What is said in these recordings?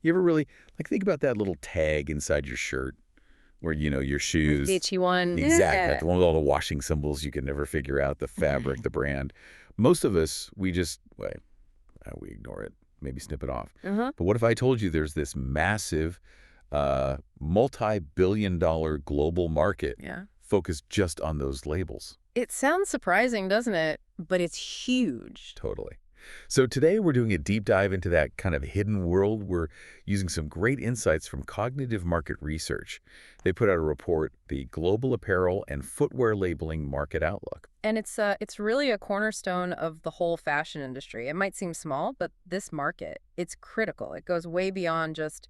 You ever really, like, think about that little tag inside your shirt where, your shoes. Itchy one. Exactly. Yeah. The one with all the washing symbols you can never figure out, the fabric, the brand. Most of us, we ignore it, maybe snip it off. Uh-huh. But what if I told you there's this massive, multi-billion-dollar global market Yeah. focused just on those labels? It sounds surprising, doesn't it? But it's huge. Totally. So today we're doing a deep dive into that kind of hidden world. We're using some great insights from cognitive market research. They put out a report, the Global Apparel and Footwear Labeling Market Outlook. And it's really a cornerstone of the whole fashion industry. It might seem small, but this market, it's critical. It goes way beyond just,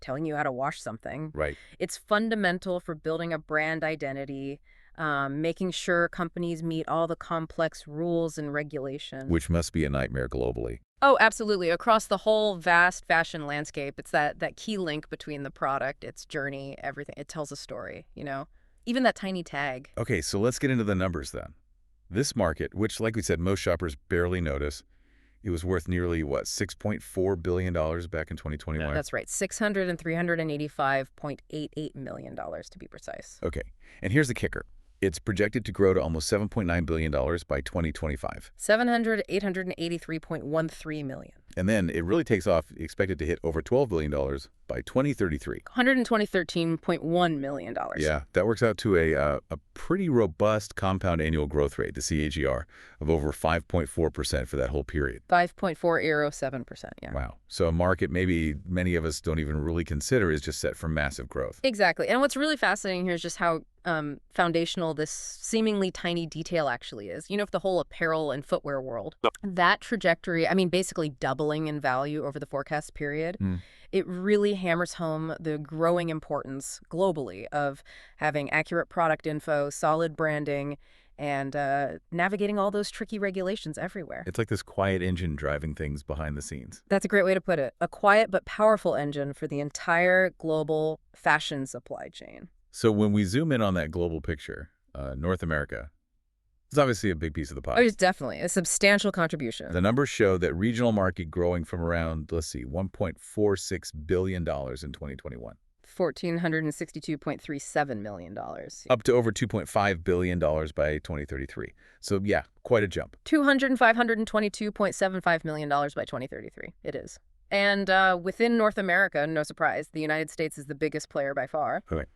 telling you how to wash something. Right. It's fundamental for building a brand identity, making sure companies meet all the complex rules and regulation. Which must be a nightmare globally. Oh, absolutely. Across the whole vast fashion landscape, it's that key link between the product, its journey, everything. It tells a story. Even that tiny tag. Okay, so let's get into the numbers then. This market, which, like we said, most shoppers barely notice, it was worth nearly, $6.4 billion back in 2021? That's right. $600 and $385.88 million to be precise. Okay, and here's the kicker. It's projected to grow to almost $7.9 billion by 2025. 883.13 million. And then it really takes off, expected to hit over $12 billion by 2033. $113.1 million. Yeah, that works out to a pretty robust compound annual growth rate, the CAGR, of over 5.4% for that whole period. 5.407%, yeah. Wow. So a market maybe many of us don't even really consider is just set for massive growth. Exactly. And what's really fascinating here is just how foundational this seemingly tiny detail actually is. If the whole apparel and footwear world, that trajectory, basically doubling in value over the forecast period, it really hammers home the growing importance globally of having accurate product info, solid branding, and navigating all those tricky regulations everywhere. It's like this quiet engine driving things behind the scenes. That's a great way to put it. A quiet but powerful engine for the entire global fashion supply chain. So when we zoom in on that global picture, North America, it's obviously a big piece of the pie. Oh, it's definitely a substantial contribution. The numbers show that regional market growing from around, $1.46 billion in 2021. $1,462.37 million. Up to over $2.5 billion by 2033. So yeah, quite a jump. $522.75 million by 2033. It is. And within North America, no surprise, the United States is the biggest player by far. Okay.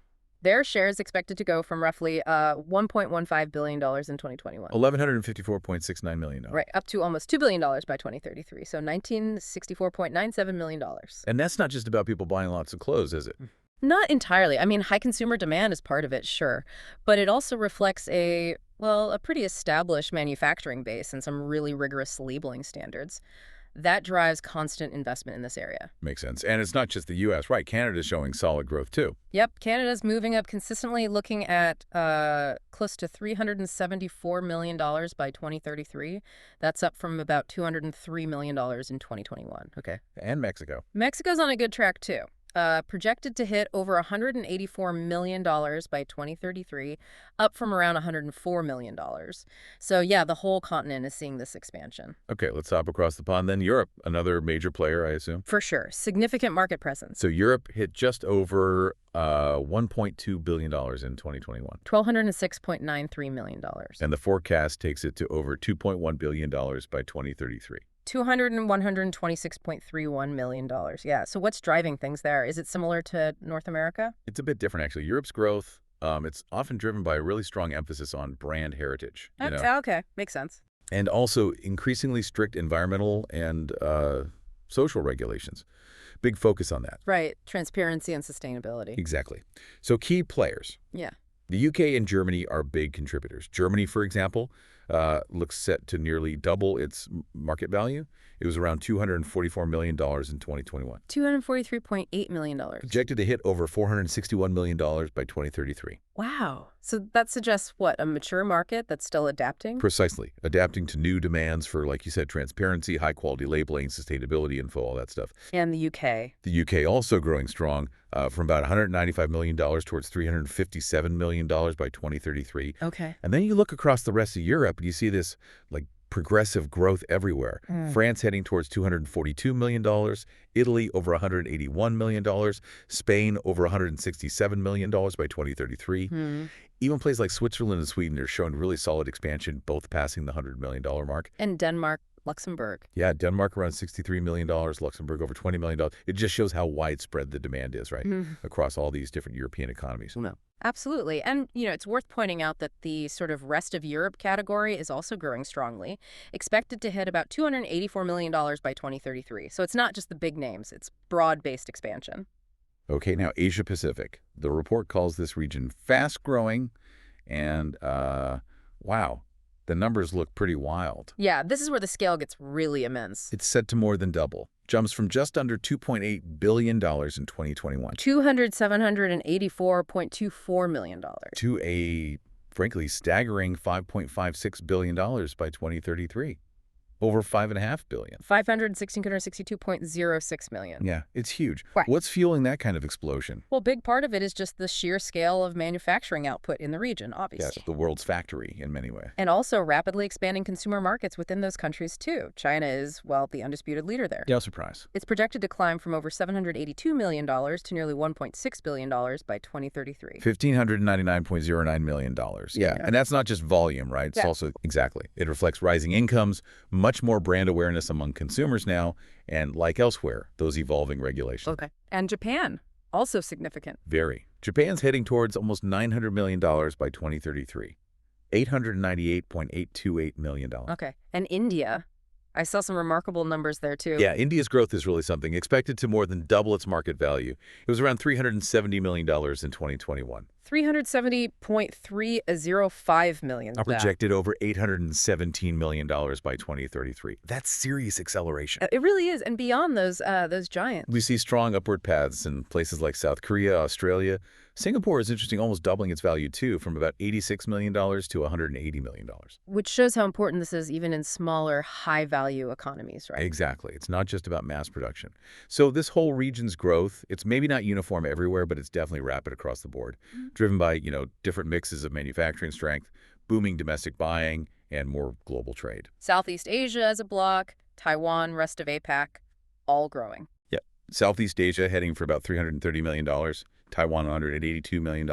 Their share is expected to go from roughly $1.15 billion in 2021. $1,154.69 million. Right, up to almost $2 billion by 2033. So $1,964.97 million. And that's not just about people buying lots of clothes, is it? Not entirely. High consumer demand is part of it, sure. But it also reflects a pretty established manufacturing base and some really rigorous labeling standards. That drives constant investment in this area. Makes sense. And it's not just the U.S., right? Canada's showing solid growth, too. Yep, Canada's moving up consistently, looking at close to $374 million by 2033. That's up from about $203 million in 2021. Okay. And Mexico. Mexico's on a good track, too. Projected to hit over $184 million by 2033, up from around $104 million. So yeah, the whole continent is seeing this expansion. Okay, let's hop across the pond then. Europe, another major player, I assume. For sure. Significant market presence. So Europe hit just over $1.2 billion in 2021. $1,206.93 million. And the forecast takes it to over $2.1 billion by 2033. $126.31 million. Yeah. So what's driving things there? Is it similar to North America? It's a bit different, actually. Europe's growth, it's often driven by a really strong emphasis on brand heritage. Okay. Makes sense. And also increasingly strict environmental and social regulations. Big focus on that. Right. Transparency and sustainability. Exactly. So key players. Yeah. The UK and Germany are big contributors. Germany, for example, looks set to nearly double its market value. It was around $244 million in 2021. $243.8 million. Projected to hit over $461 million by 2033. Wow. So that suggests, what, a mature market that's still adapting? Precisely. Adapting to new demands for, like you said, transparency, high-quality labeling, sustainability info, all that stuff. And the UK. The UK also growing strong, from about $195 million towards $357 million by 2033. Okay. And then you look across the rest of Europe and you see this, progressive growth everywhere. France heading towards $242 million, Italy over $181 million, Spain over $167 million by 2033. Even places like Switzerland and Sweden are showing really solid expansion, both passing the $100 million mark. And Denmark, Luxembourg. Yeah, Denmark around $63 million, Luxembourg over $20 million. It just shows how widespread the demand is, right, across all these different European economies. No. Absolutely. And, it's worth pointing out that the sort of rest of Europe category is also growing strongly, expected to hit about $284 million by 2033. So it's not just the big names, it's broad-based expansion. Okay, now Asia Pacific. The report calls this region fast-growing, and, wow, the numbers look pretty wild. Yeah, this is where the scale gets really immense. It's set to more than double. Jumps from just under $2.8 billion in 2021 $784.24 million to a, frankly, staggering $5.56 billion by 2033. Over $5.5 billion. $662.06 million. Yeah, it's huge. Right. What's fueling that kind of explosion? Well, big part of it is just the sheer scale of manufacturing output in the region, obviously. Yes, the world's factory in many ways. And also rapidly expanding consumer markets within those countries, too. China is, well, the undisputed leader there. No surprise. It's projected to climb from over $782 million to nearly $1.6 billion by 2033. $1,599.09 million. Yeah, and that's not just volume, right? It's also, exactly. It reflects rising incomes, much more brand awareness among consumers now, and like elsewhere, those evolving regulations. Okay. And Japan, also significant. Very. Japan's heading towards almost $900 million by 2033. $898.828 million. Okay. And India. I saw some remarkable numbers there, too. Yeah, India's growth is really something, expected to more than double its market value. It was around $370 million in 2021. $370.305 million. Projected over $817 million by 2033. That's serious acceleration. It really is. And beyond those giants. We see strong upward paths in places like South Korea, Australia. Singapore is interesting, almost doubling its value, too, from about $86 million to $180 million. Which shows how important this is even in smaller, high-value economies, right? Exactly. It's not just about mass production. So this whole region's growth, it's maybe not uniform everywhere, but it's definitely rapid across the board, driven by, different mixes of manufacturing strength, booming domestic buying, and more global trade. Southeast Asia as a bloc, Taiwan, rest of APAC, all growing. Yep. Southeast Asia heading for about $330 million. Taiwan $182 million,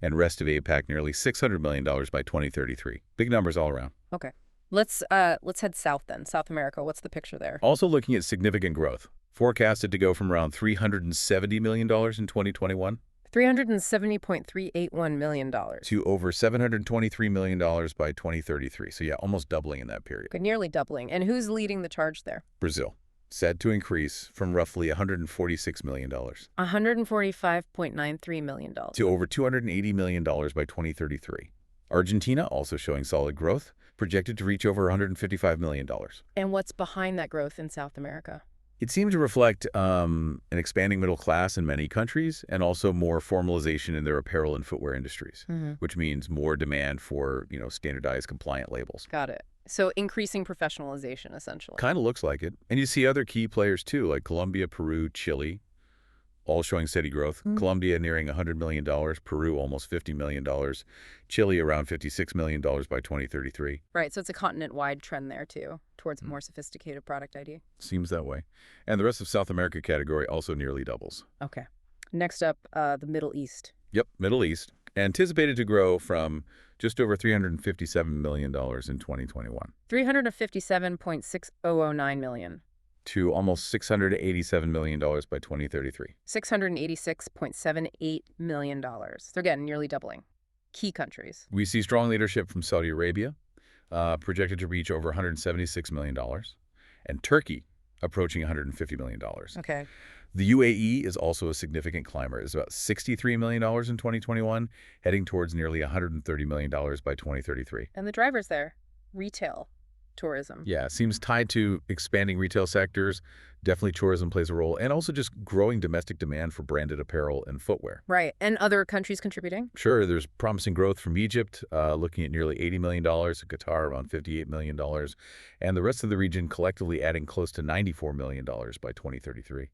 and rest of APAC nearly $600 million by 2033. Big numbers all around. Okay. Let's head south then. South America, what's the picture there? Also looking at significant growth. Forecasted to go from around $370 million in 2021 $370.381 million to over $723 million by 2033. So yeah, almost doubling in that period. Okay, nearly doubling. And who's leading the charge there? Brazil. Said to increase from roughly $146 million $145.93 million to over $280 million by 2033. Argentina also showing solid growth, projected to reach over $155 million. And what's behind that growth in South America? It seemed to reflect an expanding middle class in many countries and also more formalization in their apparel and footwear industries, which means more demand for, standardized compliant labels. Got it. So increasing professionalization, essentially. Kind of looks like it. And you see other key players, too, like Colombia, Peru, Chile, all showing steady growth. Colombia nearing $100 million, Peru almost $50 million, Chile around $56 million by 2033. Right, so it's a continent-wide trend there, too, towards a more sophisticated product ID. Seems that way. And the rest of South America category also nearly doubles. Okay. Next up, the Middle East. Yep, Middle East. Anticipated to grow from just over $357 million in 2021. $357.6009 million. To almost $687 million by 2033. $686.78 million. They're getting nearly doubling. Key countries. We see strong leadership from Saudi Arabia, projected to reach over $176 million, and Turkey approaching $150 million. Okay. The UAE is also a significant climber. It's about $63 million in 2021, heading towards nearly $130 million by 2033. And the drivers there, retail, tourism. Yeah, seems tied to expanding retail sectors. Definitely tourism plays a role, and also just growing domestic demand for branded apparel and footwear. Right, and other countries contributing? Sure, there's promising growth from Egypt, looking at nearly $80 million, Qatar around $58 million, and the rest of the region collectively adding close to $94 million by 2033.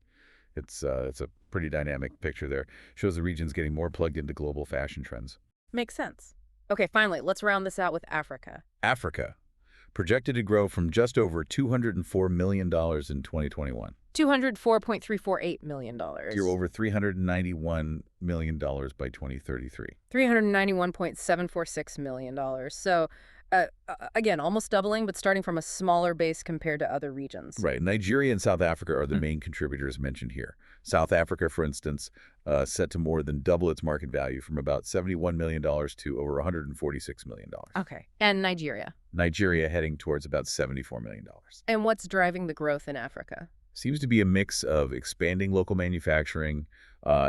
It's a pretty dynamic picture there. Shows the region's getting more plugged into global fashion trends. Makes sense. Okay, finally, let's round this out with Africa. Africa. projected to grow from just over $204 million in 2021 $204.348 million. to over $391 million by 2033. $391.746 million. So, again, almost doubling, but starting from a smaller base compared to other regions. Right. Nigeria and South Africa are the main contributors mentioned here. South Africa, for instance, set to more than double its market value from about $71 million to over $146 million. Okay. And Nigeria. Nigeria heading towards about $74 million. And what's driving the growth in Africa? Seems to be a mix of expanding local manufacturing,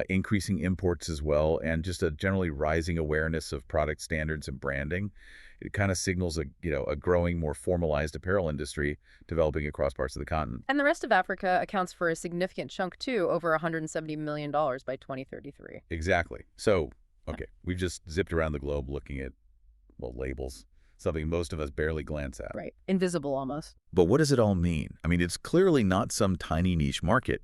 increasing imports as well, and just a generally rising awareness of product standards and branding. It kind of signals a growing, more formalized apparel industry developing across parts of the continent. And the rest of Africa accounts for a significant chunk, too, over $170 million by 2033. Exactly. So, okay, we've just zipped around the globe looking at, well, labels, something most of us barely glance at. Right. Invisible almost. But what does it all mean? I mean, it's clearly not some tiny niche market.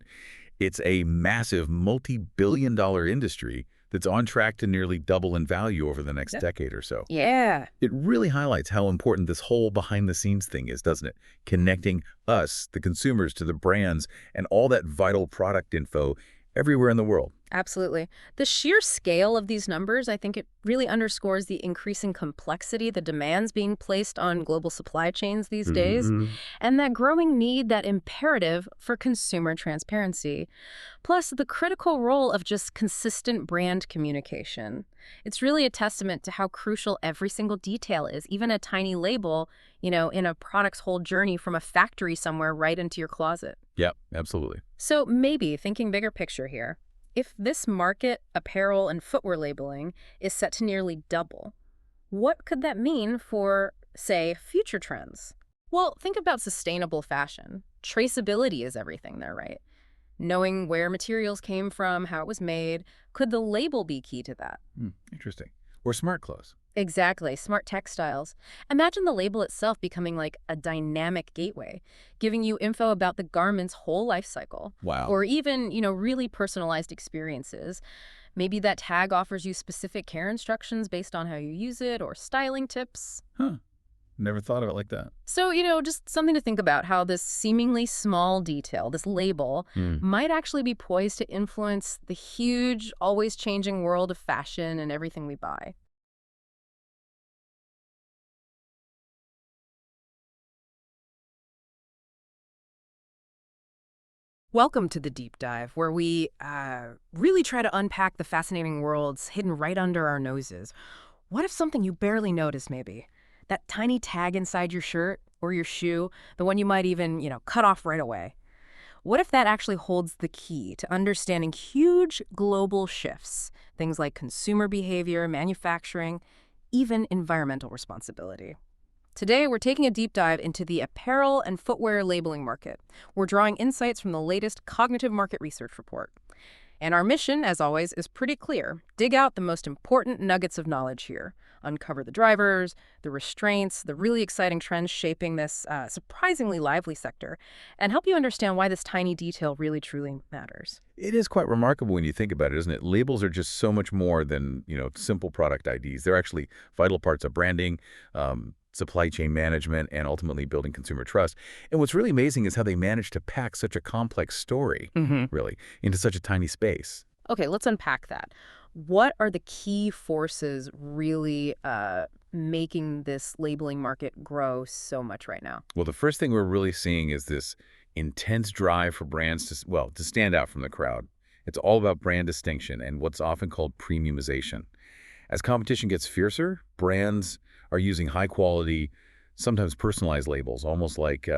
It's a massive multi-billion-dollar industry that's on track to nearly double in value over the next decade or so. Yeah. It really highlights how important this whole behind-the-scenes thing is, doesn't it? Connecting us, the consumers, to the brands and all that vital product info everywhere in the world. Absolutely. The sheer scale of these numbers, I think it really underscores the increasing complexity, the demands being placed on global supply chains these days, and that growing need, that imperative for consumer transparency. Plus, the critical role of just consistent brand communication. It's really a testament to how crucial every single detail is, even a tiny label, in a product's whole journey from a factory somewhere right into your closet. Yep, absolutely. So maybe, thinking bigger picture here, if this market, apparel and footwear labeling, is set to nearly double, what could that mean for, say, future trends? Well, think about sustainable fashion. Traceability is everything there, right? Knowing where materials came from, how it was made. Could the label be key to that? Interesting. Or smart clothes. Exactly. Smart textiles. Imagine the label itself becoming like a dynamic gateway, giving you info about the garment's whole life cycle. Wow. Or even, really personalized experiences. Maybe that tag offers you specific care instructions based on how you use it, or styling tips. Huh. Never thought of it like that. So, just something to think about, how this seemingly small detail, this label, might actually be poised to influence the huge, always changing world of fashion and everything we buy. Welcome to the Deep Dive, where we really try to unpack the fascinating worlds hidden right under our noses. What if something you barely notice, maybe? That tiny tag inside your shirt or your shoe, the one you might even, cut off right away. What if that actually holds the key to understanding huge global shifts, things like consumer behavior, manufacturing, even environmental responsibility? Today, we're taking a deep dive into the apparel and footwear labeling market. We're drawing insights from the latest cognitive market research report. And our mission, as always, is pretty clear. Dig out the most important nuggets of knowledge here. Uncover the drivers, the restraints, the really exciting trends shaping this surprisingly lively sector, and help you understand why this tiny detail really truly matters. It is quite remarkable when you think about it, isn't it? Labels are just so much more than, simple product IDs. They're actually vital parts of branding, supply chain management, and ultimately building consumer trust. And what's really amazing is how they managed to pack such a complex story, really, into such a tiny space. Okay, let's unpack that. What are the key forces really making this labeling market grow so much right now? Well, the first thing we're really seeing is this intense drive for brands to stand out from the crowd. It's all about brand distinction and what's often called premiumization. As competition gets fiercer, brands are using high-quality, sometimes personalized labels, almost like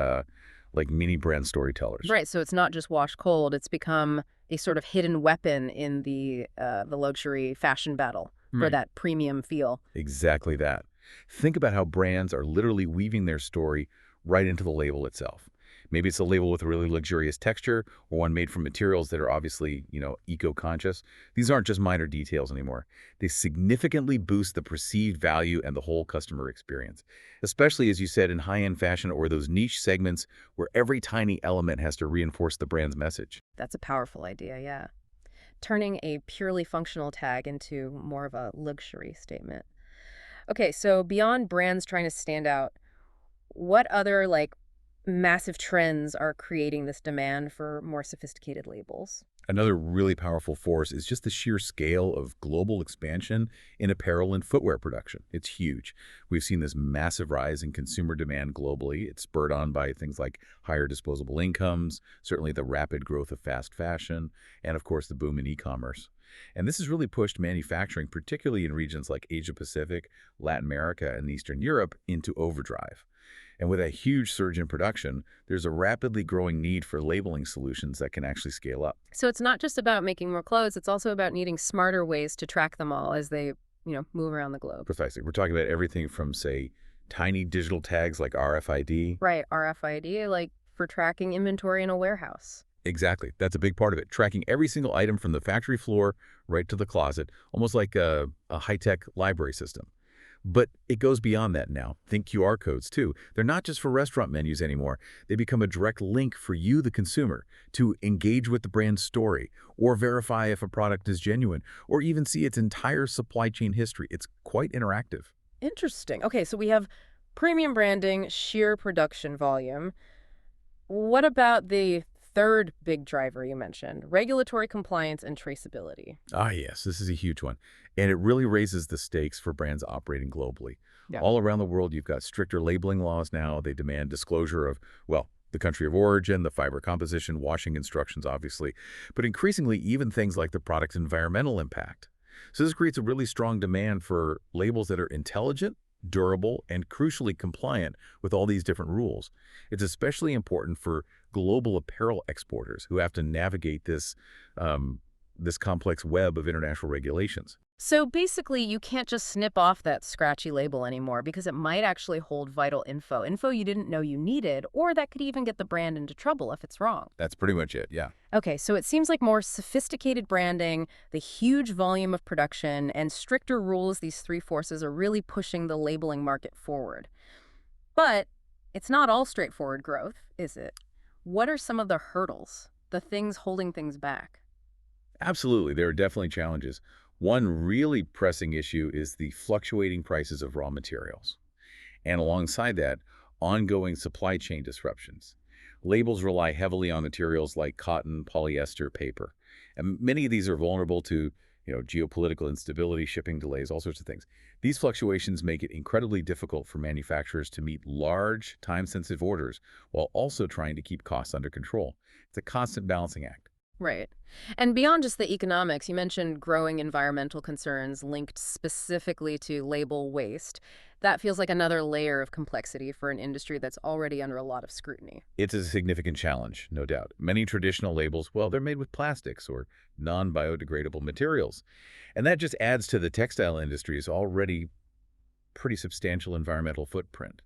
mini brand storytellers. Right, so it's not just washed cold. It's become a sort of hidden weapon in the luxury fashion battle for that premium feel. Exactly that. Think about how brands are literally weaving their story right into the label itself. Maybe it's a label with a really luxurious texture or one made from materials that are obviously, eco-conscious. These aren't just minor details anymore. They significantly boost the perceived value and the whole customer experience, especially, as you said, in high-end fashion or those niche segments where every tiny element has to reinforce the brand's message. That's a powerful idea, yeah. Turning a purely functional tag into more of a luxury statement. Okay, so beyond brands trying to stand out, What other, like, massive trends are creating this demand for more sophisticated labels? Another really powerful force is just the sheer scale of global expansion in apparel and footwear production. It's huge. We've seen this massive rise in consumer demand globally. It's spurred on by things like higher disposable incomes, certainly the rapid growth of fast fashion, and of course the boom in e-commerce. And this has really pushed manufacturing, particularly in regions like Asia Pacific, Latin America, and Eastern Europe, into overdrive. And with a huge surge in production, there's a rapidly growing need for labeling solutions that can actually scale up. So it's not just about making more clothes, it's also about needing smarter ways to track them all as they, move around the globe. Precisely. We're talking about everything from, say, tiny digital tags like RFID. Right, RFID, like for tracking inventory in a warehouse. Exactly. That's a big part of it. Tracking every single item from the factory floor right to the closet, almost like a high-tech library system. But it goes beyond that now. Think QR codes, too. They're not just for restaurant menus anymore. They become a direct link for you, the consumer, to engage with the brand's story, or verify if a product is genuine, or even see its entire supply chain history. It's quite interactive. Interesting. Okay, so we have premium branding, sheer production volume. What about the third big driver you mentioned, regulatory compliance and traceability? Ah, yes, this is a huge one. And it really raises the stakes for brands operating globally. Yeah. All around the world, you've got stricter labeling laws now. They demand disclosure of, well, the country of origin, the fiber composition, washing instructions, obviously, but increasingly even things like the product's environmental impact. So this creates a really strong demand for labels that are intelligent, durable, and crucially compliant with all these different rules. It's especially important for global apparel exporters who have to navigate this complex web of international regulations. So basically, you can't just snip off that scratchy label anymore because it might actually hold vital info you didn't know you needed, or that could even get the brand into trouble if it's wrong. That's pretty much it, yeah. Okay, so it seems like more sophisticated branding, the huge volume of production, and stricter rules, these three forces are really pushing the labeling market forward. But it's not all straightforward growth, is it? What are some of the hurdles, the things holding things back? Absolutely, there are definitely challenges. One really pressing issue is the fluctuating prices of raw materials. And alongside that, ongoing supply chain disruptions. Labels rely heavily on materials like cotton, polyester, paper. And many of these are vulnerable to, geopolitical instability, shipping delays, all sorts of things. These fluctuations make it incredibly difficult for manufacturers to meet large, time-sensitive orders while also trying to keep costs under control. It's a constant balancing act. Right. And beyond just the economics, you mentioned growing environmental concerns linked specifically to label waste. That feels like another layer of complexity for an industry that's already under a lot of scrutiny. It's a significant challenge, no doubt. Many traditional labels, well, they're made with plastics or non-biodegradable materials. And that just adds to the textile industry's already pretty substantial environmental footprint.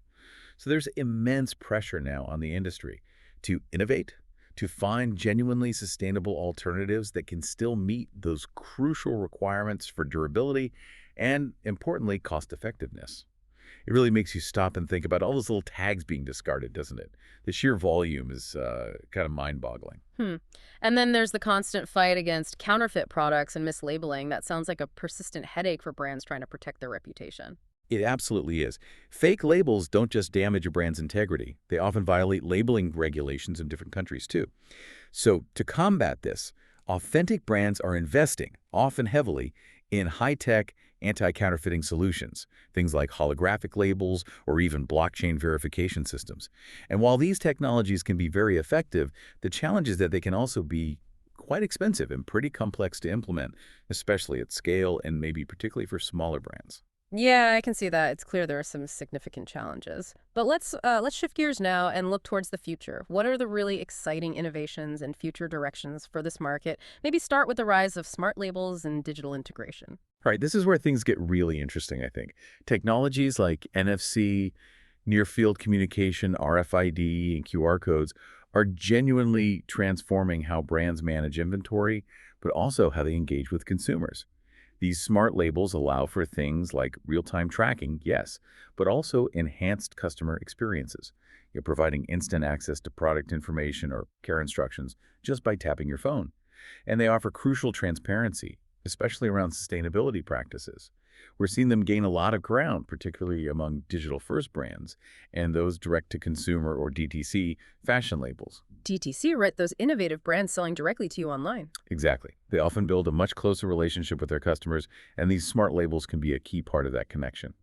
So there's immense pressure now on the industry to innovate, to find genuinely sustainable alternatives that can still meet those crucial requirements for durability and, importantly, cost-effectiveness. It really makes you stop and think about all those little tags being discarded, doesn't it? The sheer volume is kind of mind-boggling. And then there's the constant fight against counterfeit products and mislabeling. That sounds like a persistent headache for brands trying to protect their reputation. It absolutely is. Fake labels don't just damage a brand's integrity. They often violate labeling regulations in different countries, too. So to combat this, authentic brands are investing, often heavily, in high-tech anti-counterfeiting solutions, things like holographic labels or even blockchain verification systems. And while these technologies can be very effective, the challenge is that they can also be quite expensive and pretty complex to implement, especially at scale and maybe particularly for smaller brands. Yeah, I can see that. It's clear there are some significant challenges. But let's shift gears now and look towards the future. What are the really exciting innovations and future directions for this market? Maybe start with the rise of smart labels and digital integration. All right, this is where things get really interesting, I think. Technologies like NFC, near-field communication, RFID, and QR codes are genuinely transforming how brands manage inventory, but also how they engage with consumers. These smart labels allow for things like real-time tracking, yes, but also enhanced customer experiences, providing instant access to product information or care instructions just by tapping your phone. And they offer crucial transparency, especially around sustainability practices. We're seeing them gain a lot of ground, particularly among digital-first brands and those direct-to-consumer or DTC fashion labels. DTC, right? Those innovative brands selling directly to you online. Exactly. They often build a much closer relationship with their customers, and these smart labels can be a key part of that connection.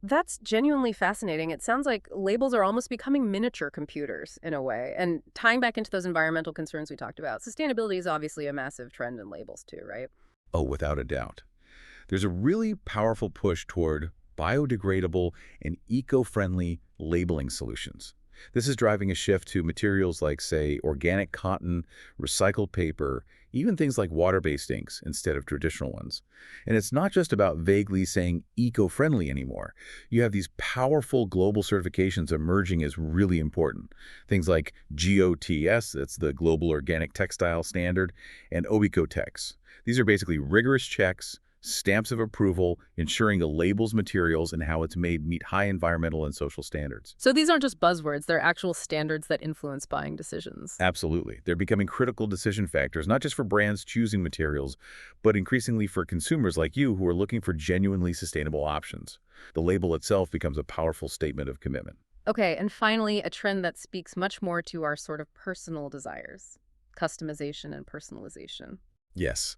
That's genuinely fascinating. It sounds like labels are almost becoming miniature computers in a way. And tying back into those environmental concerns we talked about, sustainability is obviously a massive trend in labels too, right? Oh, without a doubt. There's a really powerful push toward biodegradable and eco-friendly labeling solutions. This is driving a shift to materials like, say, organic cotton, recycled paper, even things like water-based inks instead of traditional ones. And it's not just about vaguely saying eco-friendly anymore. You have these powerful global certifications emerging as really important. Things like GOTS, that's the Global Organic Textile Standard, and Oecotex. These are basically rigorous checks, stamps of approval, ensuring a label's materials and how it's made meet high environmental and social standards. So these aren't just buzzwords, they're actual standards that influence buying decisions. Absolutely. They're becoming critical decision factors, not just for brands choosing materials, but increasingly for consumers like you who are looking for genuinely sustainable options. The label itself becomes a powerful statement of commitment. Okay, and finally, a trend that speaks much more to our sort of personal desires, customization and personalization. Yes.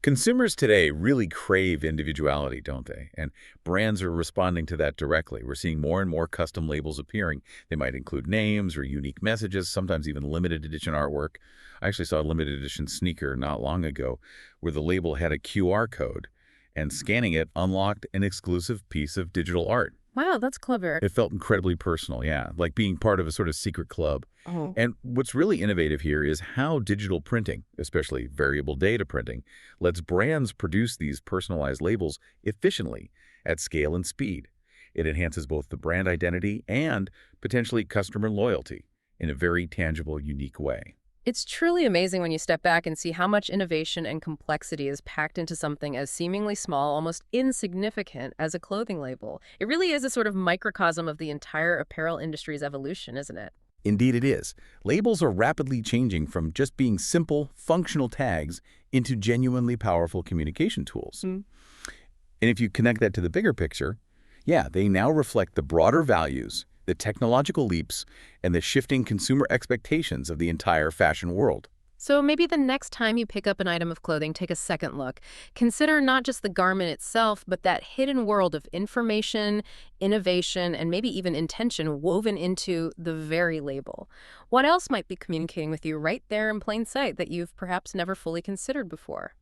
Consumers today really crave individuality, don't they? And brands are responding to that directly. We're seeing more and more custom labels appearing. They might include names or unique messages, sometimes even limited edition artwork. I actually saw a limited edition sneaker not long ago where the label had a QR code, and scanning it unlocked an exclusive piece of digital art. Wow, that's clever. It felt incredibly personal, yeah, like being part of a sort of secret club. Oh. And what's really innovative here is how digital printing, especially variable data printing, lets brands produce these personalized labels efficiently at scale and speed. It enhances both the brand identity and potentially customer loyalty in a very tangible, unique way. It's truly amazing when you step back and see how much innovation and complexity is packed into something as seemingly small, almost insignificant as a clothing label. It really is a sort of microcosm of the entire apparel industry's evolution, isn't it? Indeed it is. Labels are rapidly changing from just being simple, functional tags into genuinely powerful communication tools. Mm. And if you connect that to the bigger picture, yeah, they now reflect the broader values, the technological leaps, and the shifting consumer expectations of the entire fashion world. So maybe the next time you pick up an item of clothing, take a second look. Consider not just the garment itself, but that hidden world of information, innovation, and maybe even intention woven into the very label. What else might be communicating with you right there in plain sight that you've perhaps never fully considered before?